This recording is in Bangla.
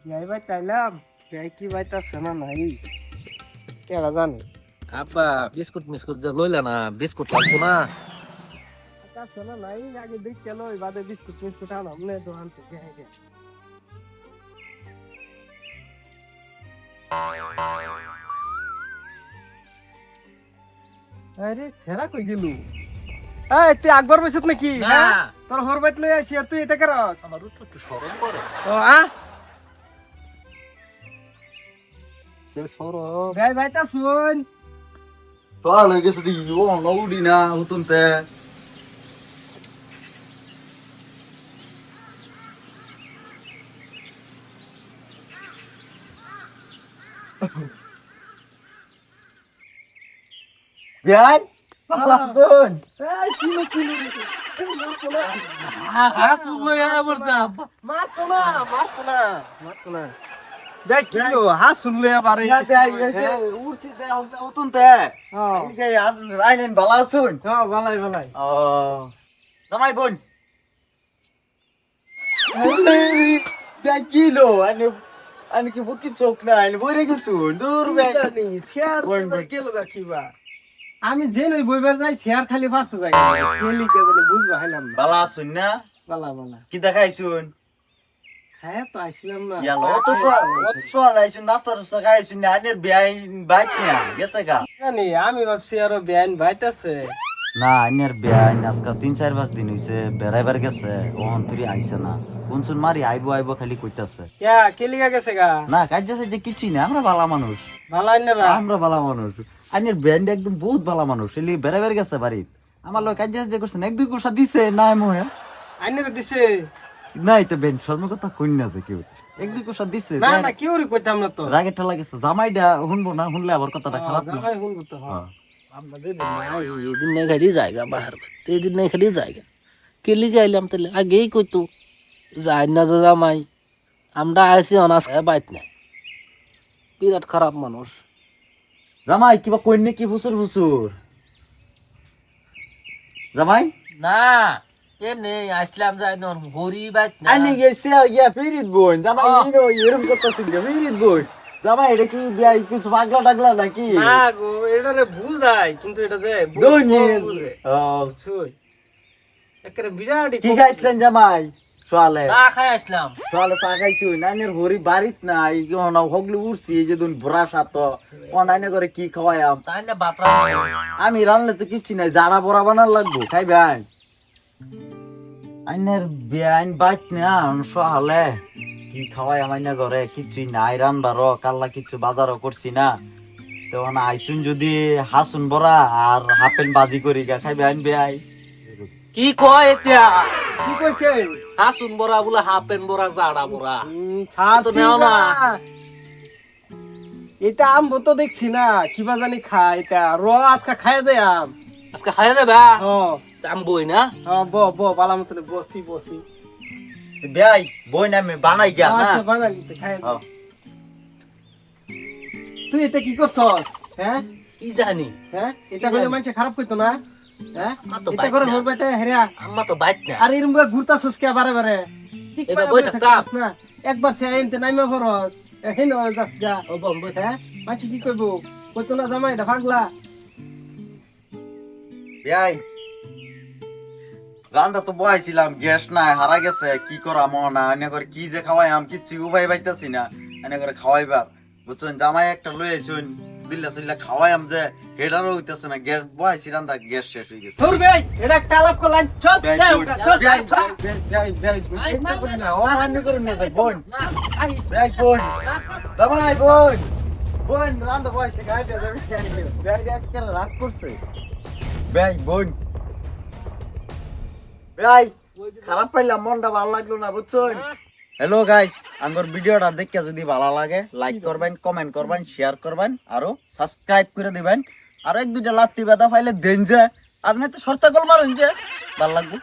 ভাই তাইলাম ভাই কি বাইতাছে না নাই কেডা জানে আব্বা বিস্কুট মিস্কুট যে লইলা না বিস্কুট লাগতো না আছে না নাই আগে দেখতে লই বাদে বিস্কুট মিস্কুট আনাম নে দোকান থেকে আগে আরে ছেড়া কই গেলু এই তুই আকবর বসত নাকি না। হ্যাঁ তোর হরবাইত লই আসি আর তুই এটা করস আমার একটু শরম করে ও শরম ভাই ভাইতা শুন Toda la que se dijo, no urina, utunte. Bien, langsung. এই চিনো চিনো হাত লইয়া বলতা মারতো না মারতো না মারতো না দেখ কি লো হাত শুনলে আবার Ya, ya, ya, urti de, utunte. হ্যাঁ Ini kayak rainin balasun. হ্যাঁ ভালাই ভালাই Oh, damai bun. Kayak kilo, ane ki bukit chok na, ane boleh kesun, dur be. জানি শেয়ার বল, বল। কে লগা কিবা আমি যে নই বইবার যাই শেয়ার খালি 500 টাকা খেলি কে জানি বুঝবা হলাম না Balasun na, বালা বালা kita kaisun. খায়া তো আইছিলাম না Ya lo, otu soal aisun, nasta tuh kaisun, ane biayain baiknya, biasa ga? জানি আমি ভাবছি আরো বেআইন বাইতাছে না আইনের বেআইন আজকাল 3-4 দিন হইছে বেড়াইবার গেছে ওহন তুই আইছে না কোনসুন মারি আইবো আইবো খালি কইতাছে ক্যা কে লিগা গেছে গা না কাজ আছে যে কিছুই না আমরা ভালো মানুষ ভালাই না রা আমরা ভালো মানুষ আইনের ব্যান্ড একদম বহুত ভালো মানুষ এলি বেড়াইবার গেছে বাড়ি আমার লোক কাজ আছে যে করছেন এক দুই কোষা দিছে না মোহে আইনের দিছে না এটা ব্যান্ড শর্মের কথা কই না যে কেউ এক দুই কোষা দিছে না না কি ওরে কইতাম না তো রাগে ঠেলা গেছে জামাইটা শুনবো না শুনলে আবার কথাটা খারাপ না জামাই হুন তো হ্যাঁ আমাদের দিন নাই এদিন নাই খালি জায়গা বাহার এদিন নাই খালি জায়গা কেলি গাইলাম তাহলে আগেই কইতো যাই না যে জামাই আমরা আইসি অনাস বাইত নাই বিরাট খারাপ মানুষ জামাই কিবা কই নে কি বুসুর বুসুর জামাই না এমনি আসলাম যাই নন গরিব বাইত না আনি গেছে ইয়া ফিরিত বোন জামাই ইনো এরম কথা শুনবে ফিরিত বোন জামাই এটা কি বিয়া কিছু পাগলা টাগলা নাকি না গো এটা রে বুঝাই কিন্তু এটা যে দুনি বুঝে ও ছুই একরে বিরাট কি খাইছিলেন জামাই সোয়ালে চা খাই আসলাম সোয়ালে চা খাইছুই নানের হরি বাড়িত নাই কেমন হগলি উঠছি এই যে দুন ভরা সাত অনাইনে করে কি খাওয়াইম তাই না বাতরা আমি রানলে তো কিচ্ছু নাই জাড়া বড়া বানার লাগবো খাইবেন আইনের বেআইন বাইত না সোয়ালে কি খাওয়াই আমাইনা ঘরে কিচ্ছুই নাই রানবার কাল্লা কিচ্ছু বাজারও করছি না তো আইসুন যদি হাসুন বড়া আর হাফেন বাজি করি গা খাইবে আইন বেআই কি কয় এতিয়া কি কইছে হাসুন বড়া বলে হাফেন বড়া জাড়া বড়া ছাড় তো নেও না। এটা আম তো দেখছি না কিবা জানি খায় এটা আজকে খায় যায় আম আজকে খাইয়া যাবে ও আমি বই না ব ব বালা মতন বসি বসি বেআই বই নামে বানাই গিয়া না আচ্ছা বানা দিতে খায় তুই এটা কি করছস হ্যাঁ কি জানি হ্যাঁ এটা করে মানুষ খারাপ কইতো না হ্যাঁ আমার তো এটা করে বাইক না। হরবাইতে হেরিয়া আম্মা তো বাইত না আর এরম করে ঘুরতাছস কে বারে বারে ঠিক এবার পারে বই বসে থাকতাম। থাকিস না একবার সে আইনতে নাইমা ফরস হেন যাস যা ও বম বই হ্যাঁ মাছি কি কইব কইতো না জামাই এটা পাগলা বেআই রান্দা তো বহাইছিলাম গ্যাস নাই হারা গেছে কি করা মনা এনে করে কি যে খাওয়াই আম কিচ্ছু উবাই পাইতাছি না এনে করে খাওয়াইবার বুঝছেন জামাই একটা লই আইছুন দিল্লা সিল্লা খাওয়াই আম যে হেডারও হইতাছে না গ্যাস বহাইছি রান্দা গ্যাস শেষ হয়ে গেছে ধর বে এটা একটা আলাপ করলাম চল বেআই, যাই বোন, ওটা, চল বেআই, চল বেআই, বেআই, বেআই, চিন্তা করি না, অমান্য করুন না, বোন, না আই বেআই, বোন, জামাই, বোন, বোন, রান্দা বহাইছে, গাড়িটা যাবে, বেআই একেবারে রাগ করছে। বেআই, বোন, বেআই, খারাপ পাইলাম মনটা ভালো লাগলো না বুঝছেন হ্যালো গাইস আঙ্গর ভিডিওটা দেখে যদি ভালো লাগে লাইক করবেন কমেন্ট করবেন শেয়ার করবেন আরো সাবস্ক্রাইব করে দিবেন আর এক দুইটা লাত্তি ব্যথা পাইলে দেন যে আর না তো শর্তা কল মারুন যে ভালো লাগবে